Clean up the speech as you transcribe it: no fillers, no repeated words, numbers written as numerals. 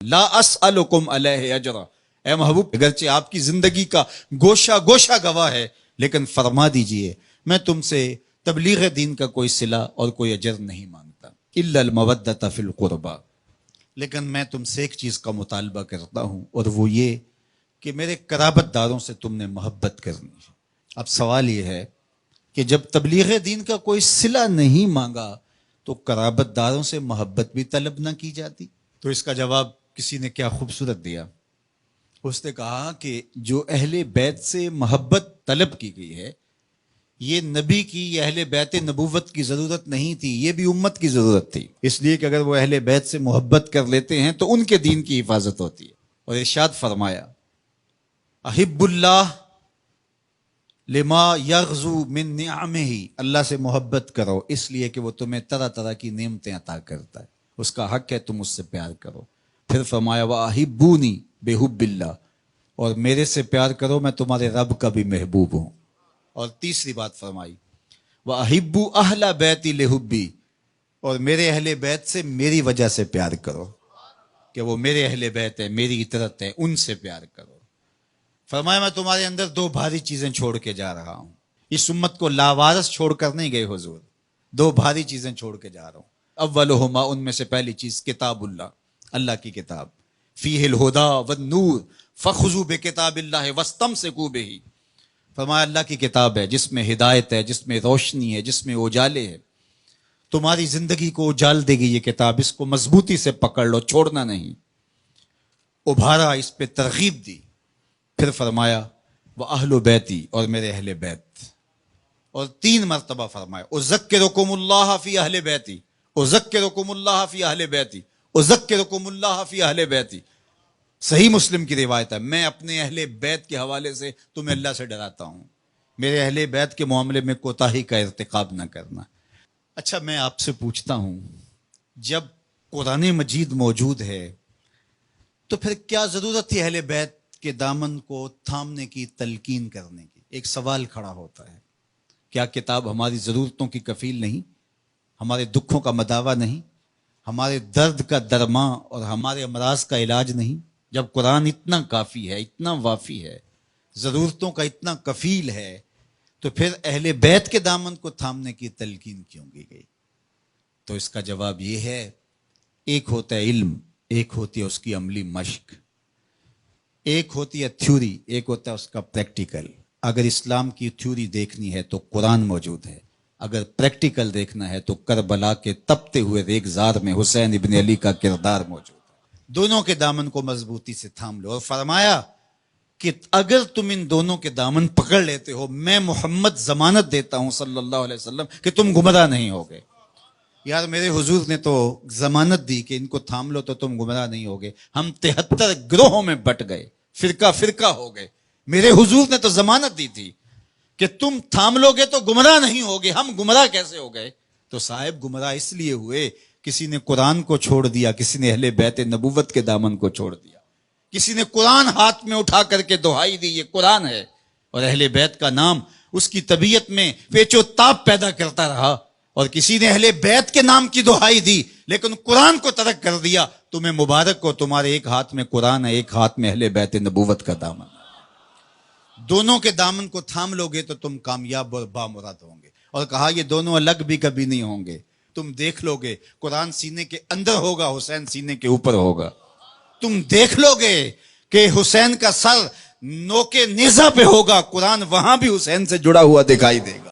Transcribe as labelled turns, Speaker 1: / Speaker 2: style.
Speaker 1: لا اسألکم علیہ اجرا، اے محبوب اگرچہ آپ کی زندگی کا گوشہ گوشہ گواہ ہے، لیکن فرما دیجئے میں تم سے تبلیغ دین کا کوئی صلہ اور کوئی اجر نہیں مانگتا، الا المودۃ فی القربى، لیکن میں تم سے ایک چیز کا مطالبہ کرتا ہوں، اور وہ یہ کہ میرے قرابت داروں سے تم نے محبت کرنی ہے۔ اب سوال یہ ہے کہ جب تبلیغ دین کا کوئی صلہ نہیں مانگا تو قرابت داروں سے محبت بھی طلب نہ کی جاتی؟ تو اس کا جواب کسی نے کیا خوبصورت دیا، اس نے کہا کہ جو اہل بیت سے محبت طلب کی گئی ہے، یہ نبی کی، یہ اہل بیت نبوت کی ضرورت نہیں تھی، یہ بھی امت کی ضرورت تھی، اس لیے کہ اگر وہ اہل بیت سے محبت کر لیتے ہیں تو ان کے دین کی حفاظت ہوتی ہے۔ اور ارشاد فرمایا احب اللہ لما یغزو من نعمہ، اللہ سے محبت کرو اس لیے کہ وہ تمہیں طرح طرح کی نعمتیں عطا کرتا ہے، اس کا حق ہے تم اس سے پیار کرو۔ پھر فرمایا وَأَحِبُّونِي بِحُبِّ اللَّهِ، اور میرے سے پیار کرو میں تمہارے رب کا بھی محبوب ہوں۔ اور تیسری بات فرمائی وَأَحِبُّ أَهْلَ بَيْتِي لِحُبِّي، اور میرے اہل بیت سے میری وجہ سے پیار کرو، کہ وہ میرے اہل بیت ہے، میری اطرت ہے، ان سے پیار کرو۔ فرمایا میں تمہارے اندر دو بھاری چیزیں چھوڑ کے جا رہا ہوں، اس امت کو لاوارث چھوڑ کر نہیں گئے حضور، دو بھاری چیزیں چھوڑ کے جا رہا ہوں۔ اولہما، ان میں سے پہلی چیز کتاب اللہ، اللہ کی کتاب، فیہ الہدی والنور فخذوا بکتاب اللہ واستمسکوا بہ، فرمایا اللہ کی کتاب ہے جس میں ہدایت ہے، جس میں روشنی ہے، جس میں اجالے ہے، تمہاری زندگی کو اجال دے گی یہ کتاب، اس کو مضبوطی سے پکڑ لو، چھوڑنا نہیں۔ ابھارا، اس پہ ترغیب دی۔ پھر فرمایا وَأَهْلُ بَيْتِي، اور میرے اہل بیت، اور تین مرتبہ فرمایا اذکرکم اللہ فی اہل بیتی، اذکرکم اللہ فی اہل بیتی، اذکرکم اللہ فی اہل بیتی۔ صحیح مسلم کی روایت ہے، میں اپنے اہل بیت کے حوالے سے تمہیں اللہ سے ڈراتا ہوں، میرے اہل بیت کے معاملے میں کوتاہی کا ارتکاب نہ کرنا۔ اچھا میں آپ سے پوچھتا ہوں، جب قرآن مجید موجود ہے تو پھر کیا ضرورت تھی اہل بیت کے دامن کو تھامنے کی، تلقین کرنے کی؟ ایک سوال کھڑا ہوتا ہے، کیا کتاب ہماری ضرورتوں کی کفیل نہیں، ہمارے دکھوں کا مداوا نہیں، ہمارے درد کا درماں اور ہمارے امراض کا علاج نہیں؟ جب قرآن اتنا کافی ہے، اتنا وافی ہے، ضرورتوں کا اتنا کفیل ہے، تو پھر اہل بیت کے دامن کو تھامنے کی تلقین کیوں کی گئی؟ تو اس کا جواب یہ ہے، ایک ہوتا ہے علم، ایک ہوتی ہے اس کی عملی مشق، ایک ہوتی ہے تھیوری، ایک ہوتا ہے اس کا پریکٹیکل۔ اگر اسلام کی تھیوری دیکھنی ہے تو قرآن موجود ہے، اگر پریکٹیکل دیکھنا ہے تو کربلا کے تپتے ہوئے ریگزار میں حسین ابن علی کا کردار موجود ہے۔ دونوں کے دامن کو مضبوطی سے تھام لو، اور فرمایا کہ اگر تم ان دونوں کے دامن پکڑ لیتے ہو، میں محمد ضمانت دیتا ہوں صلی اللہ علیہ وسلم کہ تم گمراہ نہیں ہوگے۔ یار میرے حضور نے تو ضمانت دی کہ ان کو تھام لو تو تم گمراہ نہیں ہوگے، ہم 73 گروہوں میں بٹ گئے، فرقہ فرقہ ہو گئے، میرے حضور نے تو ضمانت دی تھی کہ تم تھام لو گے تو گمراہ نہیں ہوگے، ہم گمراہ کیسے ہو گئے؟ تو صاحب گمراہ اس لیے ہوئے، کسی نے قرآن کو چھوڑ دیا، کسی نے اہل بیت نبوت کے دامن کو چھوڑ دیا، کسی نے قرآن ہاتھ میں اٹھا کر کے دہائی دی یہ قرآن ہے، اور اہل بیت کا نام اس کی طبیعت میں پیچ و تاب پیدا کرتا رہا، اور کسی نے اہل بیت کے نام کی دہائی دی لیکن قرآن کو ترک کر دیا۔ تمہیں مبارک ہو، تمہارے ایک ہاتھ میں قرآن ہے، ایک ہاتھ میں اہل بیت نبوت کا دامن ہے، دونوں کے دامن کو تھام لو گے تو تم کامیاب اور بامراد ہوں گے۔ اور کہا یہ دونوں الگ بھی کبھی نہیں ہوں گے، تم دیکھ لو گے قرآن سینے کے اندر ہوگا، حسین سینے کے اوپر ہوگا، تم دیکھ لو گے کہ حسین کا سر نوکے نیزہ پہ ہوگا، قرآن وہاں بھی حسین سے جڑا ہوا دکھائی دے گا۔